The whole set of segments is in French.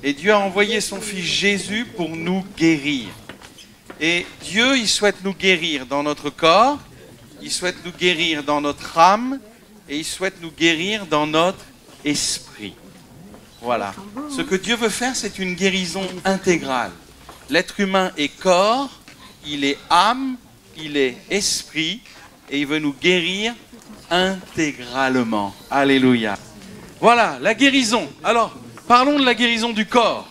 Et Dieu a envoyé son Fils Jésus pour nous guérir. Et Dieu, il souhaite nous guérir dans notre corps, il souhaite nous guérir dans notre âme, et il souhaite nous guérir dans notre esprit. Voilà. Ce que Dieu veut faire, c'est une guérison intégrale. L'être humain est corps, il est âme, il est esprit, et il veut nous guérir intégralement. Alléluia. Voilà, la guérison. Alors, parlons de la guérison du corps.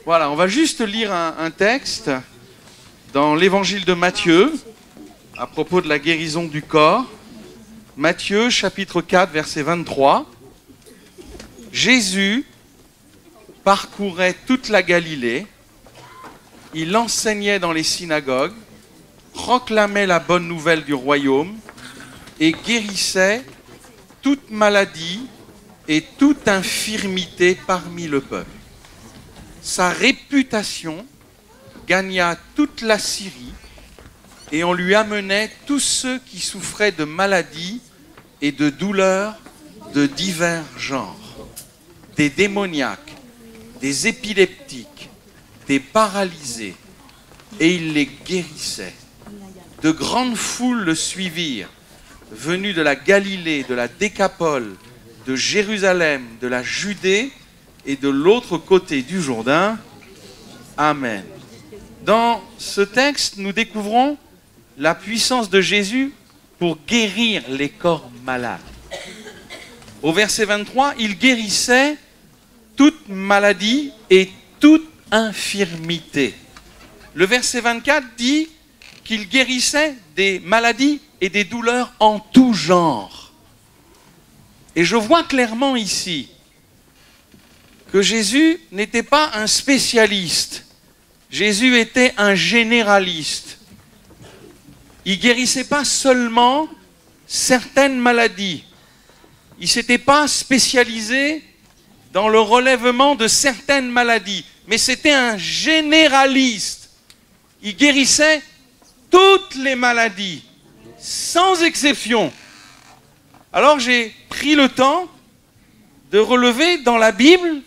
Voilà, on va juste lire un texte dans l'évangile de Matthieu, à propos de la guérison du corps. Matthieu, chapitre 4, verset 23. Jésus parcourait toute la Galilée, il enseignait dans les synagogues, proclamait la bonne nouvelle du royaume et guérissait toute maladie et toute infirmité parmi le peuple. Sa réputation gagna toute la Syrie et on lui amenait tous ceux qui souffraient de maladies et de douleurs de divers genres, des démoniaques, des épileptiques, des paralysés, et il les guérissait. De grandes foules le suivirent, venues de la Galilée, de la Décapole, de Jérusalem, de la Judée et de l'autre côté du Jourdain. Amen. Dans ce texte, nous découvrons la puissance de Jésus pour guérir les corps malades. Au verset 23, il guérissait toute maladie et toute infirmité. Le verset 24 dit qu'il guérissait des maladies et des douleurs en tout genre. Et je vois clairement ici que Jésus n'était pas un spécialiste. Jésus était un généraliste. Il ne guérissait pas seulement certaines maladies. Il ne s'était pas spécialisé dans le relèvement de certaines maladies, mais c'était un généraliste. Il guérissait toutes les maladies, sans exception. Alors j'ai pris le temps de relever dans la Bible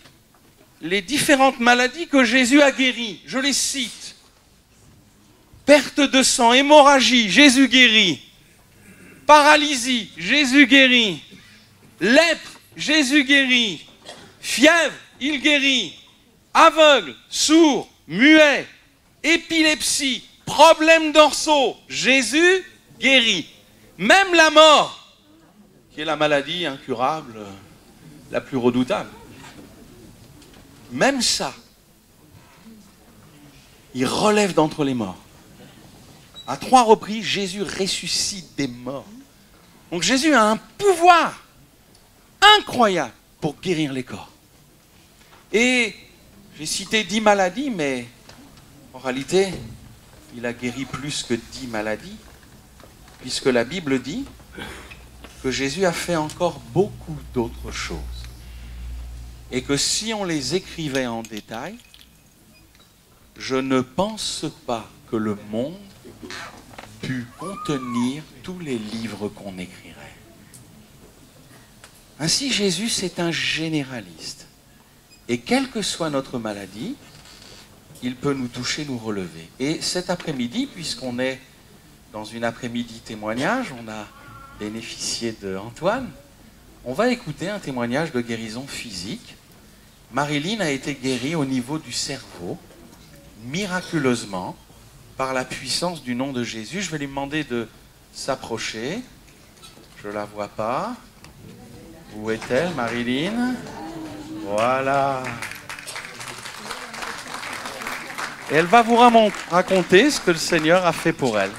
les différentes maladies que Jésus a guéries. Je les cite. Perte de sang, hémorragie, Jésus guérit. Paralysie, Jésus guérit. Lèpre, Jésus guérit. Fièvre, il guérit. Aveugle, sourd, muet, épilepsie, problème dorsaux, Jésus guérit. Même la mort, qui est la maladie incurable, la plus redoutable. Même ça, il relève d'entre les morts. À 3 reprises, Jésus ressuscite des morts. Donc Jésus a un pouvoir incroyable pour guérir les corps. Et j'ai cité 10 maladies, mais en réalité, il a guéri plus que 10 maladies, puisque la Bible dit que Jésus a fait encore beaucoup d'autres choses. Et que si on les écrivait en détail, je ne pense pas que le monde pût contenir tous les livres qu'on écrirait. Ainsi, Jésus, c'est un généraliste. Et quelle que soit notre maladie, il peut nous toucher, nous relever. Et cet après-midi, puisqu'on est dans une après-midi témoignage, on a bénéficié d'Antoine, on va écouter un témoignage de guérison physique. Marilyn a été guérie au niveau du cerveau, miraculeusement, par la puissance du nom de Jésus. Je vais lui demander de s'approcher. Je ne la vois pas. Où est-elle, Marilyn? Voilà. Et elle va vous raconter ce que le Seigneur a fait pour elle.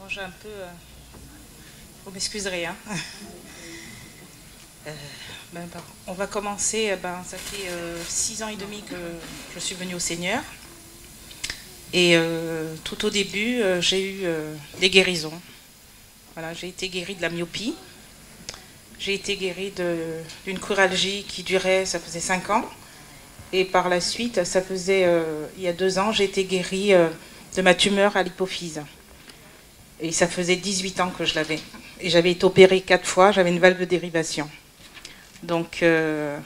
J'ai un peu... vous m'excuserez. Hein. On va commencer. Ça fait 6 ans et demi que je suis venue au Seigneur. Et tout au début, j'ai eu des guérisons. Voilà, j'ai été guérie de la myopie. J'ai été guérie d'une neuralgie qui durait, ça faisait 5 ans. Et par la suite, ça faisait, il y a 2 ans, j'ai été guérie de ma tumeur à l'hypophyse. Et ça faisait 18 ans que je l'avais. Et j'avais été opérée 4 fois, j'avais une valve de dérivation. Donc, il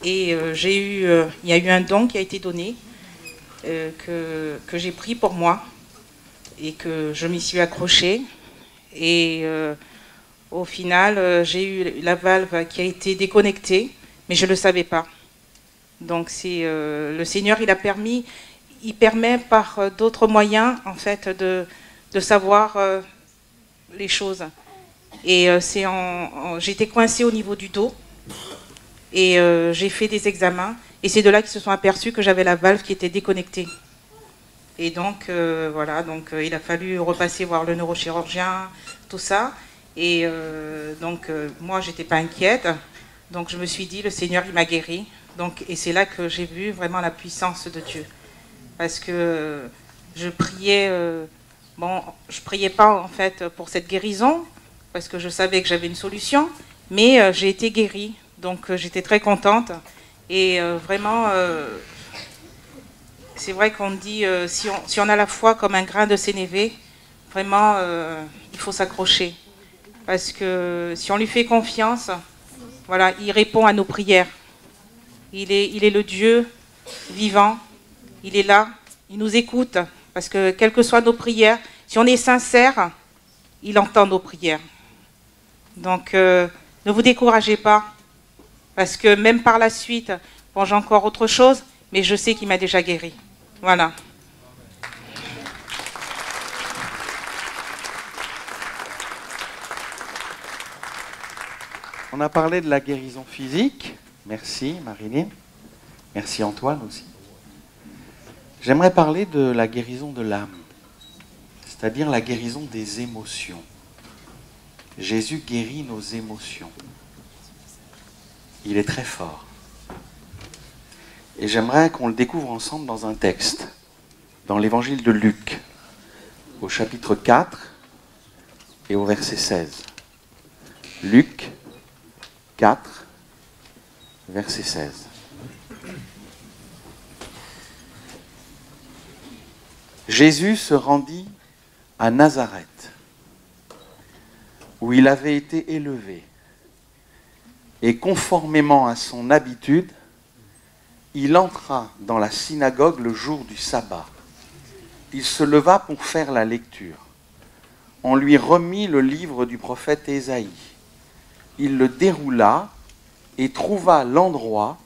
y a eu un don qui a été donné, que j'ai pris pour moi, et que je m'y suis accrochée. Et au final, j'ai eu la valve qui a été déconnectée, mais je ne le savais pas. Donc le Seigneur, il permet par d'autres moyens, en fait, de savoir les choses. Et j'étais coincée au niveau du dos, et j'ai fait des examens, et c'est de là qu'ils se sont aperçus que j'avais la valve qui était déconnectée. Et donc, voilà, donc il a fallu repasser voir le neurochirurgien, tout ça. Et moi, j'étais pas inquiète. Donc, je me suis dit, le Seigneur, il m'a guérie. Donc, et c'est là que j'ai vu vraiment la puissance de Dieu. Parce que je priais, je priais pas en fait pour cette guérison, parce que je savais que j'avais une solution, mais j'ai été guérie. Donc, j'étais très contente. Et vraiment, c'est vrai qu'on dit, si on a la foi comme un grain de sénévé, vraiment, il faut s'accrocher. Parce que si on lui fait confiance, voilà, il répond à nos prières. Il est le Dieu vivant, il est là, il nous écoute, parce que quelles que soient nos prières, si on est sincère, il entend nos prières. Donc, ne vous découragez pas, parce que même par la suite, bon, j'ai encore autre chose, mais je sais qu'il m'a déjà guéri. Voilà. On a parlé de la guérison physique. Merci Marilyn. Merci Antoine aussi. J'aimerais parler de la guérison de l'âme, c'est-à-dire la guérison des émotions. Jésus guérit nos émotions. Il est très fort. Et j'aimerais qu'on le découvre ensemble dans un texte, dans l'évangile de Luc, au chapitre 4 et au verset 16. Luc 4, verset 16. Jésus se rendit à Nazareth, où il avait été élevé, et conformément à son habitude, il entra dans la synagogue le jour du sabbat. Il se leva pour faire la lecture. On lui remit le livre du prophète Ésaïe. Il le déroula et trouva l'endroit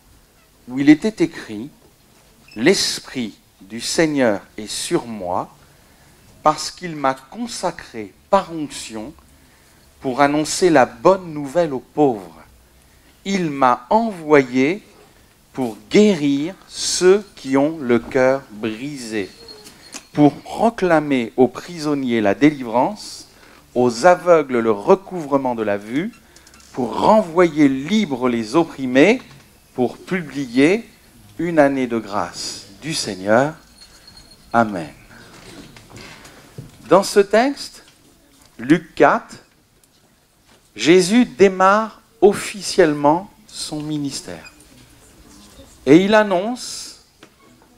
où il était écrit « L'Esprit du Seigneur est sur moi, parce qu'il m'a consacré par onction pour annoncer la bonne nouvelle aux pauvres. Il m'a envoyé pour guérir ceux qui ont le cœur brisé, pour proclamer aux prisonniers la délivrance, aux aveugles le recouvrement de la vue, pour renvoyer libres les opprimés, pour publier une année de grâce du Seigneur. Amen. Dans ce texte, Luc 4, Jésus démarre officiellement son ministère. Et il annonce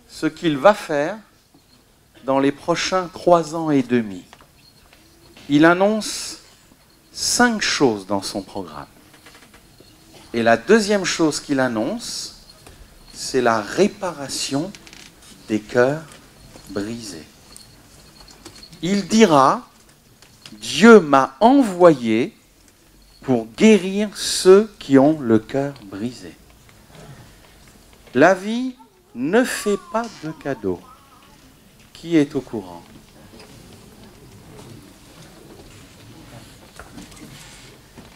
ce qu'il va faire dans les prochains 3 ans et demi. Il annonce 5 choses dans son programme. Et la deuxième chose qu'il annonce, c'est la réparation des cœurs brisés. Il dira, Dieu m'a envoyé pour guérir ceux qui ont le cœur brisé. La vie ne fait pas de cadeaux. Qui est au courant?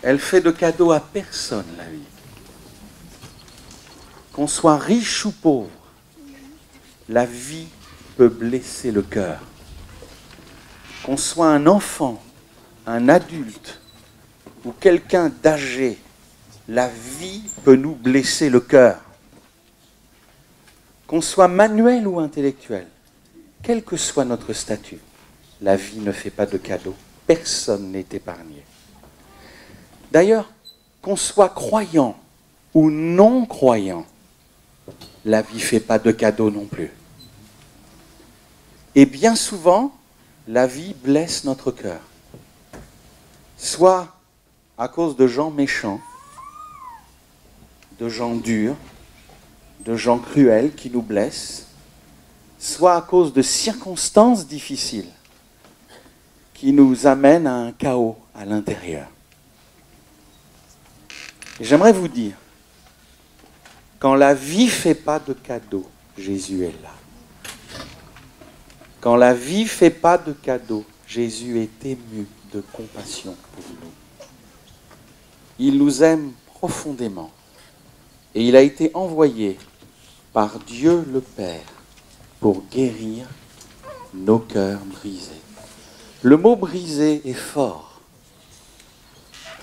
Elle fait de cadeaux à personne, la vie. Qu'on soit riche ou pauvre, la vie peut blesser le cœur. Qu'on soit un enfant, un adulte ou quelqu'un d'âgé, la vie peut nous blesser le cœur. Qu'on soit manuel ou intellectuel, quel que soit notre statut, la vie ne fait pas de cadeaux. Personne n'est épargné. D'ailleurs, qu'on soit croyant ou non croyant, la vie ne fait pas de cadeaux non plus. Et bien souvent, la vie blesse notre cœur. Soit à cause de gens méchants, de gens durs, de gens cruels qui nous blessent, soit à cause de circonstances difficiles qui nous amènent à un chaos à l'intérieur. Et j'aimerais vous dire, quand la vie ne fait pas de cadeaux, Jésus est là. Quand la vie ne fait pas de cadeaux, Jésus est ému de compassion pour nous. Il nous aime profondément et il a été envoyé par Dieu le Père pour guérir nos cœurs brisés. Le mot brisé est fort.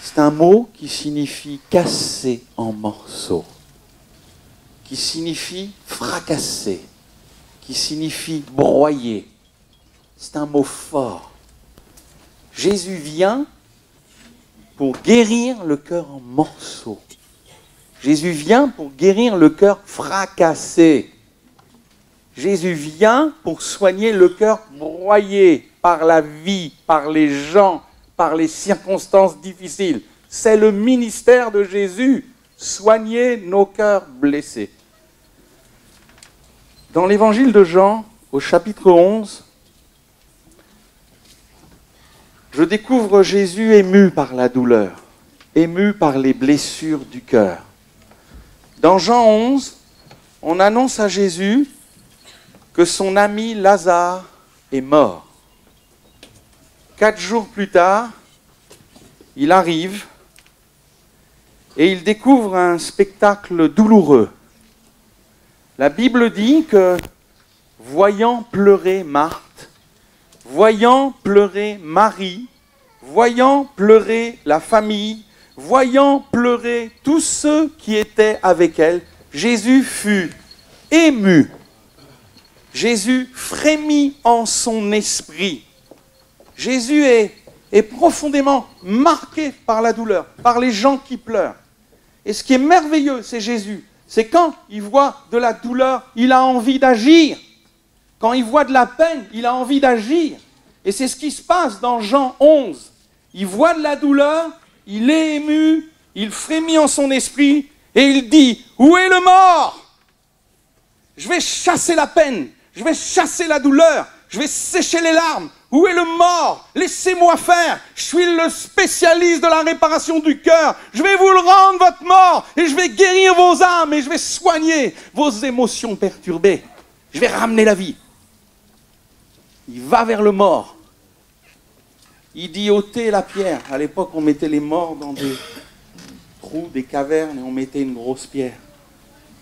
C'est un mot qui signifie casser en morceaux, qui signifie fracasser, qui signifie broyer. C'est un mot fort. Jésus vient pour guérir le cœur en morceaux. Jésus vient pour guérir le cœur fracassé. Jésus vient pour soigner le cœur broyé par la vie, par les gens, par les circonstances difficiles. C'est le ministère de Jésus, soigner nos cœurs blessés. Dans l'évangile de Jean, au chapitre 11, je découvre Jésus ému par la douleur, ému par les blessures du cœur. Dans Jean 11, on annonce à Jésus que son ami Lazare est mort. 4 jours plus tard, il arrive et il découvre un spectacle douloureux. La Bible dit que, voyant pleurer Marthe, voyant pleurer Marie, voyant pleurer la famille, voyant pleurer tous ceux qui étaient avec elle, Jésus fut ému. Jésus frémit en son esprit. Jésus est profondément marqué par la douleur, par les gens qui pleurent. Et ce qui est merveilleux, c'est Jésus. C'est quand il voit de la douleur, il a envie d'agir. Quand il voit de la peine, il a envie d'agir. Et c'est ce qui se passe dans Jean 11. Il voit de la douleur, il est ému, il frémit en son esprit et il dit « Où est le mort ? Je vais chasser la peine, je vais chasser la douleur, je vais sécher les larmes. Où est le mort ? Laissez-moi faire. Je suis le spécialiste de la réparation du cœur. Je vais vous le rendre, votre mort, et je vais guérir vos âmes, et je vais soigner vos émotions perturbées. Je vais ramener la vie. » Il va vers le mort. Il dit ôtez la pierre. À l'époque, on mettait les morts dans des trous, des cavernes, et on mettait une grosse pierre.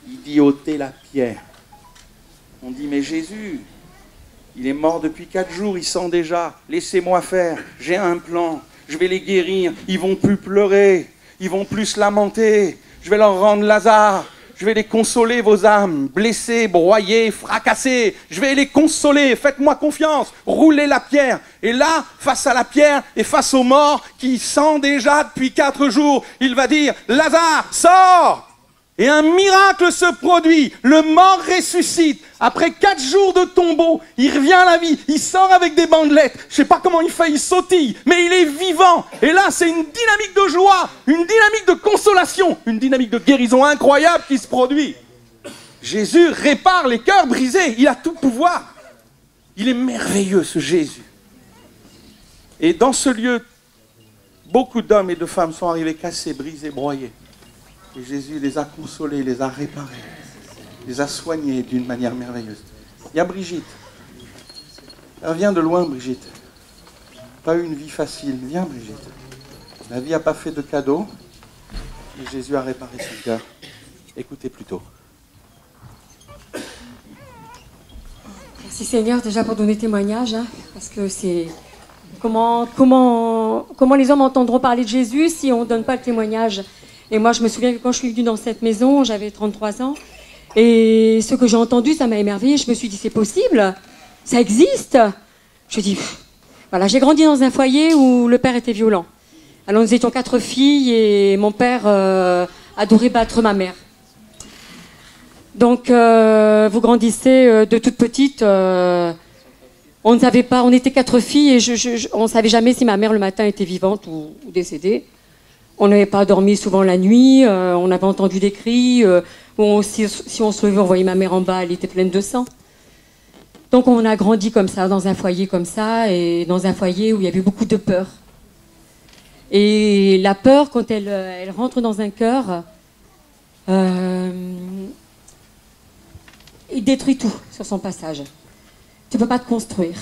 Il dit ôtez la pierre. On dit mais Jésus, il est mort depuis 4 jours, il sent déjà. Laissez-moi faire, j'ai un plan. Je vais les guérir, ils vont plus pleurer, ils vont plus se lamenter. Je vais leur rendre Lazare. Je vais les consoler, vos âmes, blessées, broyées, fracassées. Je vais les consoler, faites-moi confiance, roulez la pierre. Et là, face à la pierre et face au mort qui sent déjà depuis 4 jours, il va dire, Lazare, sors! Et un miracle se produit, le mort ressuscite. Après 4 jours de tombeau, il revient à la vie, il sort avec des bandelettes. Je ne sais pas comment il fait, il sautille, mais il est vivant. Et là, c'est une dynamique de joie, une dynamique de consolation, une dynamique de guérison incroyable qui se produit. Jésus répare les cœurs brisés, il a tout pouvoir. Il est merveilleux, ce Jésus. Et dans ce lieu, beaucoup d'hommes et de femmes sont arrivés cassés, brisés, broyés. Et Jésus les a consolés, les a réparés, les a soignés d'une manière merveilleuse. Il y a Brigitte. Elle vient de loin, Brigitte. Pas eu une vie facile. Viens, Brigitte. La vie n'a pas fait de cadeaux. Et Jésus a réparé son cœur. Écoutez plutôt. Merci Seigneur déjà pour donner témoignage. Parce que c'est... Comment les hommes entendront parler de Jésus si on ne donne pas le témoignage ? Et moi, je me souviens que quand je suis venue dans cette maison, j'avais 33 ans. Et ce que j'ai entendu, ça m'a émerveillée. Je me suis dit, c'est possible. Ça existe? Je dis, voilà, j'ai grandi dans un foyer où le père était violent. Alors nous étions 4 filles et mon père adorait battre ma mère. Donc vous grandissez de toute petite. On ne savait pas, on était 4 filles et on ne savait jamais si ma mère le matin était vivante ou décédée. On n'avait pas dormi souvent la nuit, on avait entendu des cris. Si on se levait, on voyait ma mère en bas, elle était pleine de sang. Donc on a grandi comme ça, dans un foyer comme ça, et dans un foyer où il y avait beaucoup de peur. Et la peur, quand elle rentre dans un cœur, il détruit tout sur son passage. Tu ne peux pas te construire.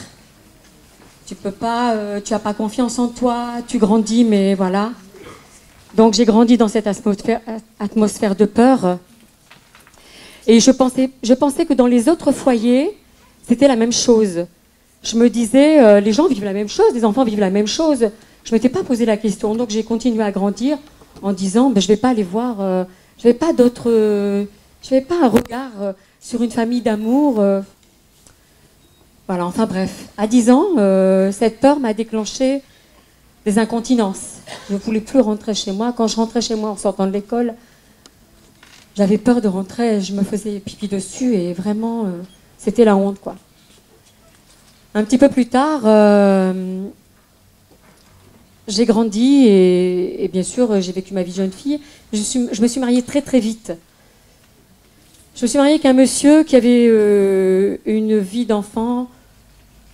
Tu n'as pas confiance en toi, tu grandis, mais voilà. Donc j'ai grandi dans cette atmosphère de peur. Et je pensais que dans les autres foyers, c'était la même chose. Je me disais, les gens vivent la même chose, les enfants vivent la même chose. Je ne m'étais pas posé la question. Donc j'ai continué à grandir en disant, je ne vais pas aller voir, je n'avais pas un regard sur une famille d'amour. Voilà, enfin bref. À 10 ans, cette peur m'a déclenché des incontinences. Je ne voulais plus rentrer chez moi. Quand je rentrais chez moi en sortant de l'école, j'avais peur de rentrer, je me faisais pipi dessus et vraiment, c'était la honte, quoi. Un petit peu plus tard, j'ai grandi et bien sûr, j'ai vécu ma vie de jeune fille. Je me suis mariée très très vite. Je me suis mariée avec un monsieur qui avait une vie d'enfant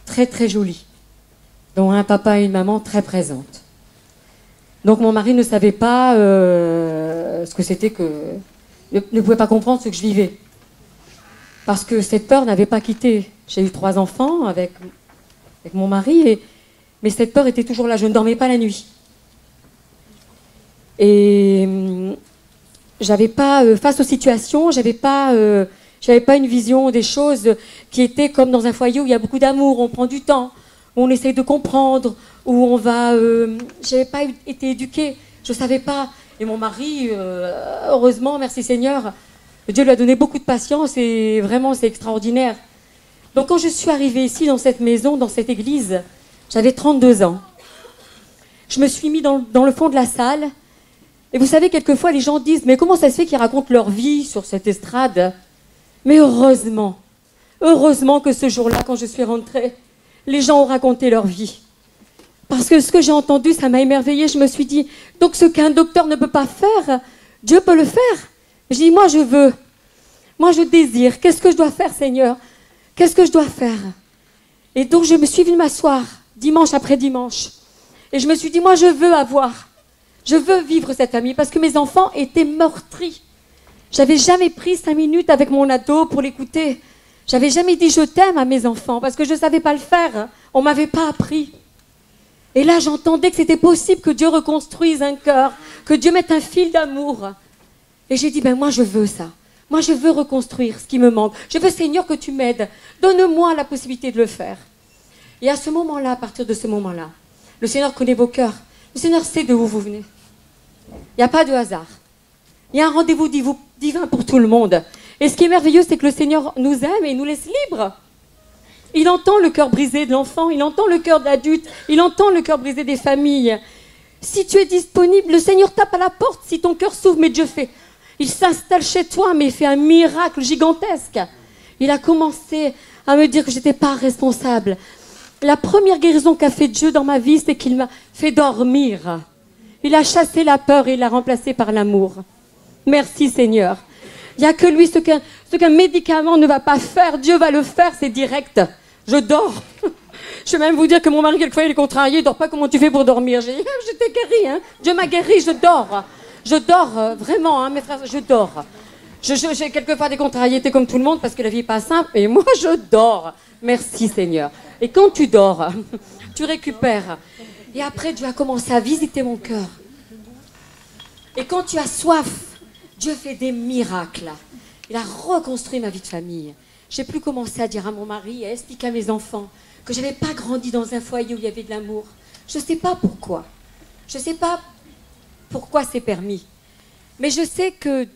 très très jolie, dont un papa et une maman très présentes. Donc mon mari ne savait pas ce que c'était que... ne pouvait pas comprendre ce que je vivais. Parce que cette peur n'avait pas quitté. J'ai eu 3 enfants avec mon mari, mais cette peur était toujours là. Je ne dormais pas la nuit. Et j'avais pas, face aux situations, j'avais pas une vision des choses qui étaient comme dans un foyer où il y a beaucoup d'amour, on prend du temps, où on essaye de comprendre, où on va... j'avais pas été éduquée, je savais pas. Et mon mari, heureusement, merci Seigneur, Dieu lui a donné beaucoup de patience et vraiment c'est extraordinaire. Donc quand je suis arrivée ici dans cette maison, dans cette église, j'avais 32 ans. Je me suis mis dans le fond de la salle. Et vous savez, quelquefois les gens disent, mais comment ça se fait qu'ils racontent leur vie sur cette estrade? Mais heureusement que ce jour-là, quand je suis rentrée, les gens ont raconté leur vie. Parce que ce que j'ai entendu, ça m'a émerveillée. Je me suis dit, donc ce qu'un docteur ne peut pas faire, Dieu peut le faire. Je dis, moi je veux, moi je désire. Qu'est-ce que je dois faire, Seigneur? Qu'est-ce que je dois faire? Et donc je me suis venue m'asseoir, dimanche après dimanche. Et je me suis dit, moi je veux vivre cette famille, parce que mes enfants étaient meurtris. J'avais jamais pris 5 minutes avec mon ado pour l'écouter. J'avais jamais dit je t'aime à mes enfants, parce que je ne savais pas le faire. On ne m'avait pas appris. Et là, j'entendais que c'était possible que Dieu reconstruise un cœur, que Dieu mette un fil d'amour. Et j'ai dit, moi je veux ça. Moi je veux reconstruire ce qui me manque. Je veux, Seigneur, que tu m'aides. Donne-moi la possibilité de le faire. Et à ce moment-là, à partir de ce moment-là, le Seigneur connaît vos cœurs. Le Seigneur sait de où vous venez. Il n'y a pas de hasard. Il y a un rendez-vous divin pour tout le monde. Et ce qui est merveilleux, c'est que le Seigneur nous aime et nous laisse libres. Il entend le cœur brisé de l'enfant, il entend le cœur de l'adulte, il entend le cœur brisé des familles. Si tu es disponible, le Seigneur tape à la porte si ton cœur s'ouvre, mais Dieu fait. Il s'installe chez toi, mais il fait un miracle gigantesque. Il a commencé à me dire que je n'étais pas responsable. La première guérison qu'a fait Dieu dans ma vie, c'est qu'il m'a fait dormir. Il a chassé la peur et il l'a remplacée par l'amour. Merci Seigneur. Il n'y a que lui, ce qu'un médicament ne va pas faire, Dieu va le faire, c'est direct. Je dors. Je vais même vous dire que mon mari, quelquefois, il est contrarié, il ne dort pas. Comment tu fais pour dormir? J'ai dit, je t'ai guéri, hein. Dieu m'a guéri, je dors. Je dors, vraiment, hein, mes frères, je dors. J'ai quelquefois des contrariétés comme tout le monde parce que la vie n'est pas simple, et moi, je dors. Merci Seigneur. Et quand tu dors, tu récupères. Et après, Dieu a commencé à visiter mon cœur. Et quand tu as soif, Dieu fait des miracles. Il a reconstruit ma vie de famille. J'ai plus commencé à dire à mon mari, à expliquer à mes enfants que je n'avais pas grandi dans un foyer où il y avait de l'amour. Je ne sais pas pourquoi. Je ne sais pas pourquoi c'est permis. Mais je sais que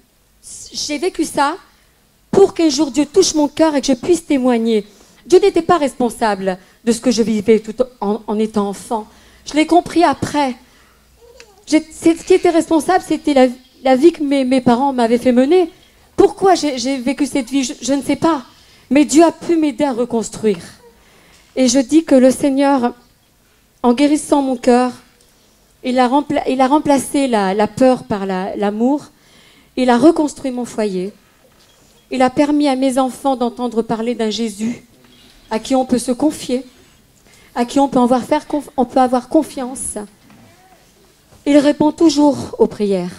j'ai vécu ça pour qu'un jour Dieu touche mon cœur et que je puisse témoigner Dieu n'était pas responsable de ce que je vivais tout en étant enfant. Je l'ai compris après. Ce qui était responsable, c'était la vie que mes parents m'avaient fait mener. Pourquoi j'ai vécu cette vie, je ne sais pas. Mais Dieu a pu m'aider à reconstruire. Et je dis que le Seigneur, en guérissant mon cœur, il a remplacé la peur par l'amour. Il a reconstruit mon foyer. Il a permis à mes enfants d'entendre parler d'un Jésus à qui on peut se confier, à qui on peut avoir confiance. Il répond toujours aux prières.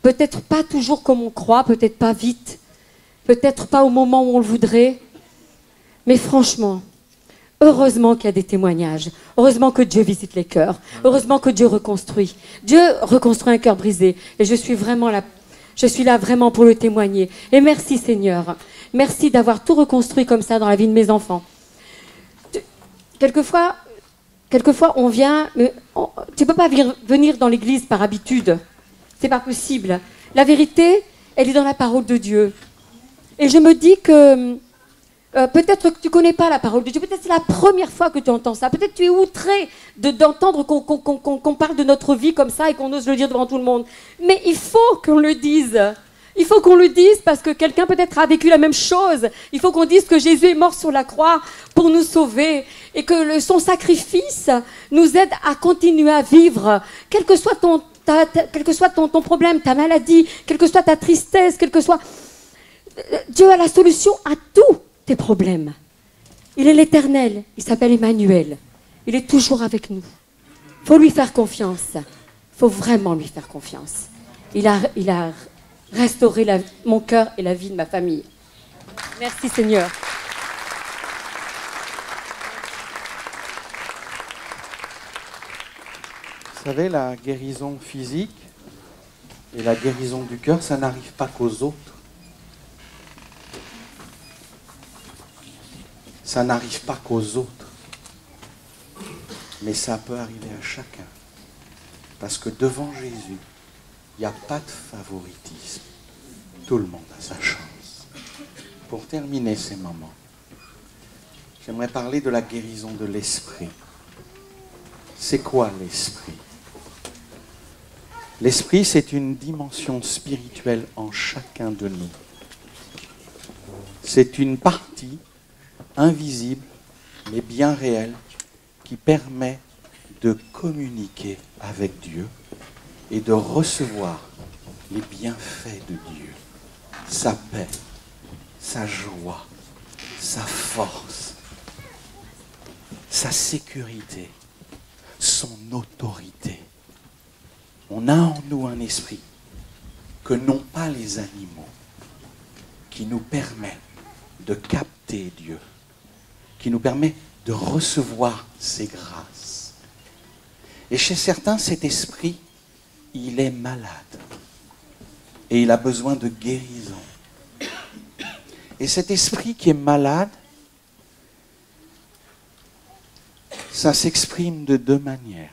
Peut-être pas toujours comme on croit, peut-être pas vite, peut-être pas au moment où on le voudrait. Mais franchement, heureusement qu'il y a des témoignages. Heureusement que Dieu visite les cœurs. Heureusement que Dieu reconstruit. Dieu reconstruit un cœur brisé. Et je suis là vraiment pour le témoigner. Et merci Seigneur. Merci d'avoir tout reconstruit comme ça dans la vie de mes enfants. Quelquefois on vient... tu ne peux pas venir dans l'église par habitude. C'est pas possible. La vérité, elle est dans la parole de Dieu. Et je me dis que peut-être que tu ne connais pas la parole de Dieu. Peut-être que c'est la première fois que tu entends ça. Peut-être que tu es outré d'entendre qu'on parle de notre vie comme ça et qu'on ose le dire devant tout le monde. Mais il faut qu'on le dise. Il faut qu'on le dise parce que quelqu'un peut-être a vécu la même chose. Il faut qu'on dise que Jésus est mort sur la croix pour nous sauver et que son sacrifice nous aide à continuer à vivre. Quel que soit ton problème, ta maladie, quelle que soit ta tristesse, Dieu a la solution à tous tes problèmes. Il est l'Éternel, il s'appelle Emmanuel. Il est toujours avec nous. Il faut lui faire confiance. Il faut vraiment lui faire confiance. Il a restauré mon cœur et la vie de ma famille. Merci Seigneur. Vous savez, la guérison physique et la guérison du cœur, ça n'arrive pas qu'aux autres. Ça n'arrive pas qu'aux autres. Mais ça peut arriver à chacun. Parce que devant Jésus, il n'y a pas de favoritisme. Tout le monde a sa chance. Pour terminer ces moments, j'aimerais parler de la guérison de l'esprit. C'est quoi l'esprit? L'esprit, c'est une dimension spirituelle en chacun de nous. C'est une partie invisible, mais bien réelle, qui permet de communiquer avec Dieu et de recevoir les bienfaits de Dieu, sa paix, sa joie, sa force, sa sécurité, son autorité. On a en nous un esprit que n'ont pas les animaux, qui nous permet de capter Dieu, qui nous permet de recevoir ses grâces. Et chez certains, cet esprit, il est malade. Et il a besoin de guérison. Et cet esprit qui est malade, ça s'exprime de deux manières.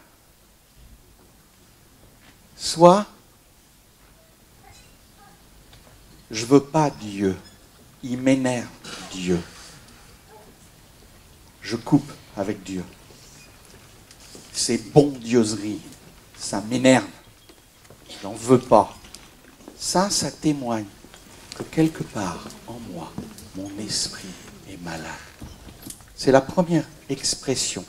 Soit, je veux pas Dieu, il m'énerve Dieu. Je coupe avec Dieu. Ces bondieuseries, ça m'énerve. Je n'en veux pas. Ça témoigne que quelque part en moi, mon esprit est malade. C'est la première expression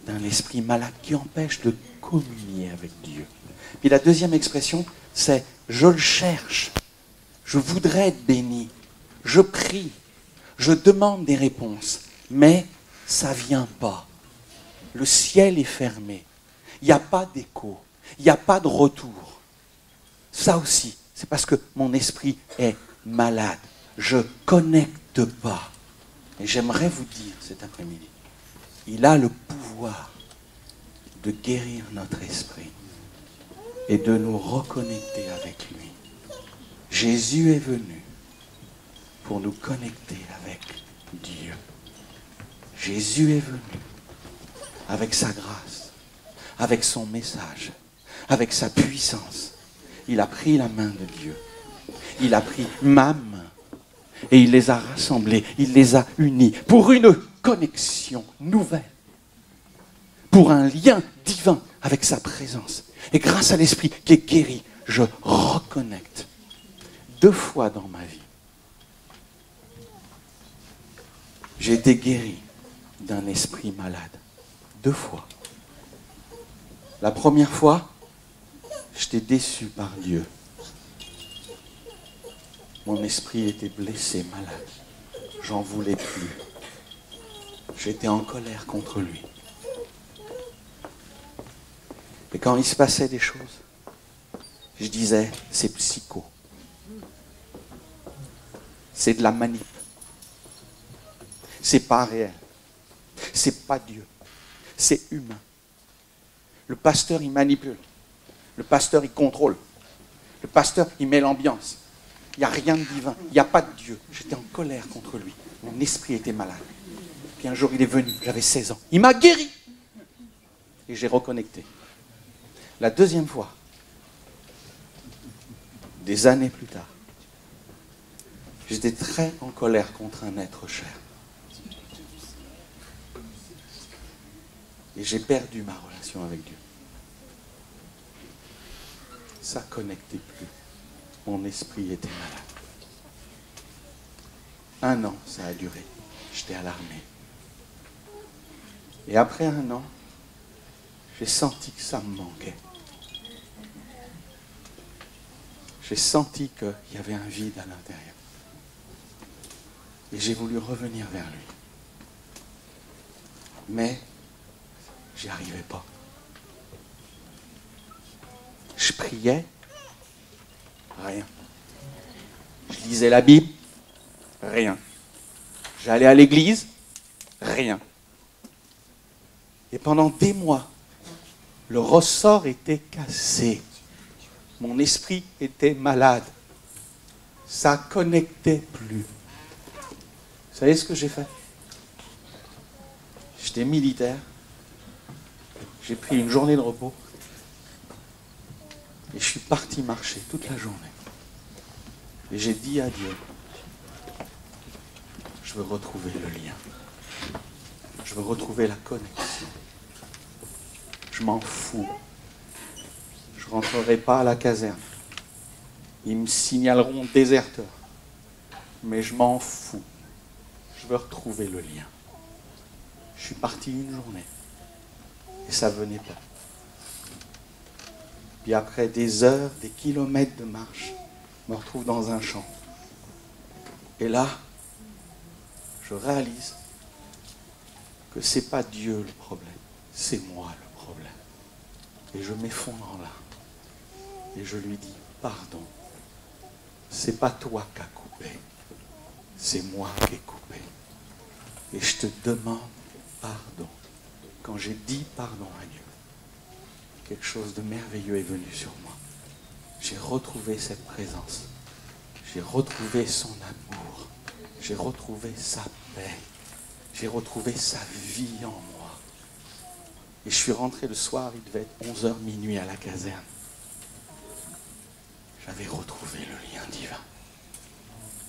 d'un esprit malade qui empêche de communier avec Dieu. Puis la deuxième expression, c'est je le cherche. Je voudrais être béni. Je prie. Je demande des réponses. Mais ça ne vient pas. Le ciel est fermé. Il n'y a pas d'écho. Il n'y a pas de retour. Ça aussi, c'est parce que mon esprit est malade. Je ne connecte pas. Et j'aimerais vous dire cet après-midi, il a le pouvoir de guérir notre esprit et de nous reconnecter avec lui. Jésus est venu pour nous connecter avec Dieu. Jésus est venu avec sa grâce, avec son message, avec sa puissance. Il a pris la main de Dieu. Il a pris ma main Et il les a rassemblés, il les a unis pour une connexion nouvelle, pour un lien divin avec sa présence. Et grâce à l'Esprit qui est guéri, je reconnecte 2 fois dans ma vie. J'ai été guéri d'un esprit malade 2 fois. La première fois, j'étais déçu par Dieu. Mon esprit était blessé, malade. J'en voulais plus. J'étais en colère contre lui. Et quand il se passait des choses, je disais, c'est psycho. C'est de la manip. C'est pas réel. C'est pas Dieu. C'est humain. Le pasteur, il manipule. Le pasteur, il contrôle. Le pasteur, il met l'ambiance. Il n'y a rien de divin. Il n'y a pas de Dieu. J'étais en colère contre lui. Mon esprit était malade. Puis un jour, il est venu. J'avais 16 ans. Il m'a guéri. Et j'ai reconnecté. La deuxième fois, des années plus tard, j'étais très en colère contre un être cher. Et j'ai perdu ma relation avec Dieu. Ça ne connectait plus. Mon esprit était malade. 1 an, ça a duré. J'étais à l'armée. Et après 1 an, j'ai senti que ça me manquait. J'ai senti qu'il y avait un vide à l'intérieur. Et j'ai voulu revenir vers lui. Mais j'y arrivais pas. Je priais, rien. Je lisais la Bible, rien. J'allais à l'église, rien. Et pendant des mois, le ressort était cassé. Mon esprit était malade. Ça ne connectait plus. Vous savez ce que j'ai fait? J'étais militaire. J'ai pris une journée de repos. Et je suis parti marcher toute la journée. Et j'ai dit à Dieu, je veux retrouver le lien. Je veux retrouver la connexion. Je m'en fous. Je ne rentrerai pas à la caserne. Ils me signaleront déserteur. Mais je m'en fous. Je veux retrouver le lien. Je suis parti une journée. Et ça ne venait pas. Puis après des heures, des kilomètres de marche, je me retrouve dans un champ. Et là, je réalise que ce n'est pas Dieu le problème, c'est moi le problème. Et je m'effondre là. Et je lui dis, pardon, c'est pas toi qui as coupé, c'est moi qui ai coupé. Et je te demande pardon. Quand j'ai dit pardon à Dieu, quelque chose de merveilleux est venu sur moi. J'ai retrouvé cette présence. J'ai retrouvé son amour. J'ai retrouvé sa paix. J'ai retrouvé sa vie en moi. Et je suis rentré le soir, il devait être 11h minuit à la caserne. J'avais retrouvé le lien divin.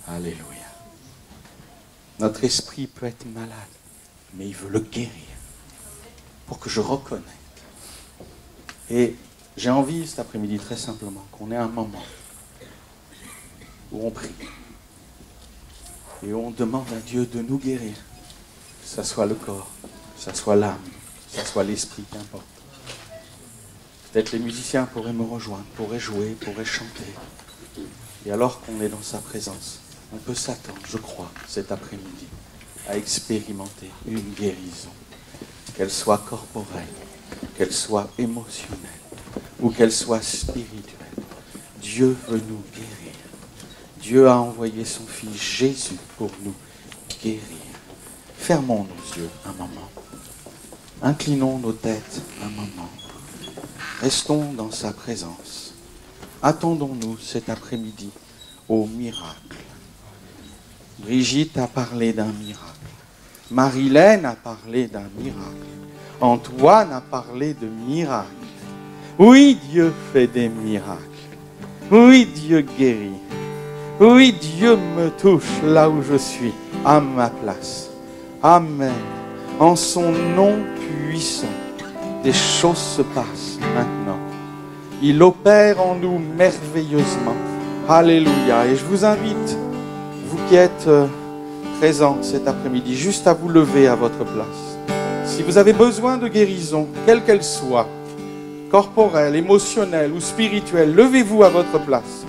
Alléluia. Notre esprit peut être malade, mais il veut le guérir pour que je reconnecte. Et j'ai envie cet après-midi, très simplement, qu'on ait un moment où on prie et où on demande à Dieu de nous guérir, que ce soit le corps, que ce soit l'âme, que ce soit l'esprit, qu'importe. Peut-être les musiciens pourraient me rejoindre, pourraient jouer, pourraient chanter. Et alors qu'on est dans sa présence, on peut s'attendre, je crois, cet après-midi, à expérimenter une guérison, qu'elle soit corporelle, qu'elle soit émotionnelle, ou qu'elle soit spirituelle. Dieu veut nous guérir. Dieu a envoyé son Fils Jésus pour nous guérir. Fermons nos yeux un moment. Inclinons nos têtes un moment. Restons dans sa présence. Attendons-nous cet après-midi au miracle. Brigitte a parlé d'un miracle. Marilène a parlé d'un miracle. Antoine a parlé de miracle. Oui, Dieu fait des miracles. Oui, Dieu guérit. Oui, Dieu me touche là où je suis, à ma place. Amen. En son nom puissant, des choses se passent maintenant. Il opère en nous merveilleusement. Alléluia. Et je vous invite, vous qui êtes présents cet après-midi, juste à vous lever à votre place. Si vous avez besoin de guérison, quelle qu'elle soit, corporelle, émotionnelle ou spirituelle, levez-vous à votre place.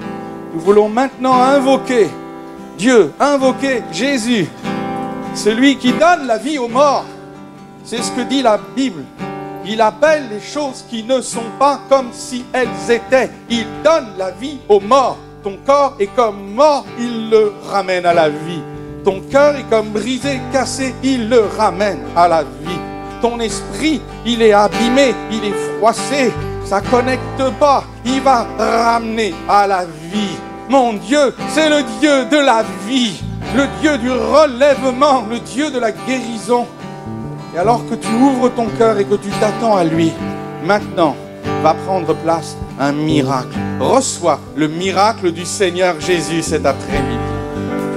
Nous voulons maintenant invoquer Dieu, invoquer Jésus, celui qui donne la vie aux morts. C'est ce que dit la Bible. Il appelle les choses qui ne sont pas comme si elles étaient. Il donne la vie aux morts. Ton corps est comme mort, il le ramène à la vie. Ton cœur est comme brisé, cassé, il le ramène à la vie. Ton esprit, il est abîmé, il est froissé, ça ne connecte pas, il va ramener à la vie. Mon Dieu, c'est le Dieu de la vie, le Dieu du relèvement, le Dieu de la guérison. Et alors que tu ouvres ton cœur et que tu t'attends à lui, maintenant va prendre place un miracle. Reçois le miracle du Seigneur Jésus cet après-midi.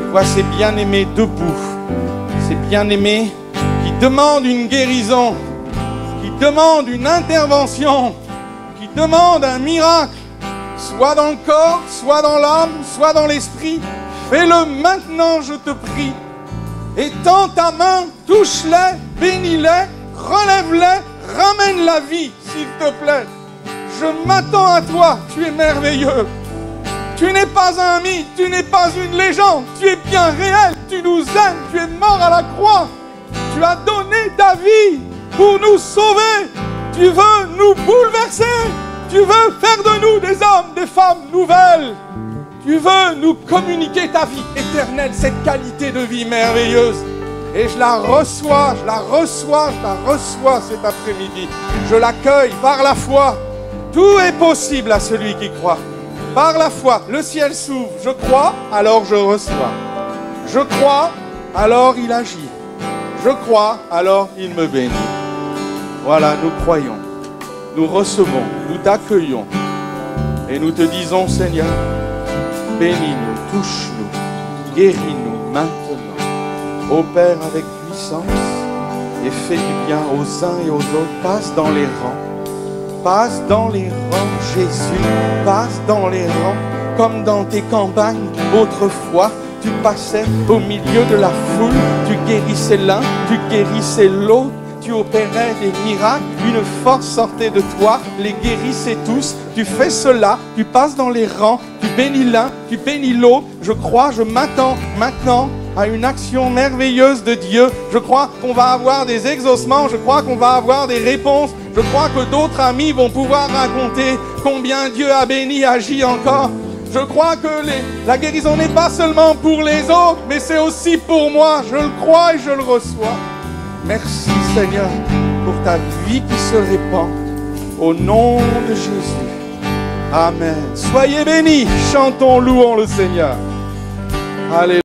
Tu vois ces bien-aimés debout, ces bien-aimés qui demandent une guérison, qui demandent une intervention, qui demandent un miracle, soit dans le corps, soit dans l'âme, soit dans l'esprit. Fais-le maintenant, je te prie. Étends ta main, touche-les, bénis-les, relève-les, ramène la vie, s'il te plaît. Je m'attends à toi, tu es merveilleux. Tu n'es pas un mythe, tu n'es pas une légende, tu es bien réel, tu nous aimes, tu es mort à la croix. Tu as donné ta vie pour nous sauver. Tu veux nous bouleverser. Tu veux faire de nous des hommes, des femmes nouvelles. Tu veux nous communiquer ta vie éternelle, cette qualité de vie merveilleuse. Et je la reçois, je la reçois, je la reçois cet après-midi. Je l'accueille par la foi. Tout est possible à celui qui croit. Par la foi, le ciel s'ouvre. Je crois, alors je reçois. Je crois, alors il agit. Je crois, alors il me bénit. Voilà, nous croyons. Nous recevons, nous t'accueillons. Et nous te disons, Seigneur, bénis-nous, touche-nous, guéris-nous maintenant. Opère avec puissance et fais du bien aux uns et aux autres. Passe dans les rangs. Passe dans les rangs, Jésus. Passe dans les rangs, comme dans tes campagnes autrefois. Tu passais au milieu de la foule. Tu guérissais l'un, tu guérissais l'autre. Tu opérais des miracles, une force sortait de toi, les guérissais tous. Tu fais cela, tu passes dans les rangs, tu bénis l'un, tu bénis l'autre. Je crois, je m'attends maintenant à une action merveilleuse de Dieu. Je crois qu'on va avoir des exaucements, je crois qu'on va avoir des réponses. Je crois que d'autres amis vont pouvoir raconter combien Dieu a béni, agi encore. Je crois que la guérison n'est pas seulement pour les autres, mais c'est aussi pour moi. Je le crois et je le reçois. Merci Seigneur pour ta vie qui se répand au nom de Jésus. Amen. Soyez bénis, chantons, louons le Seigneur. Alléluia.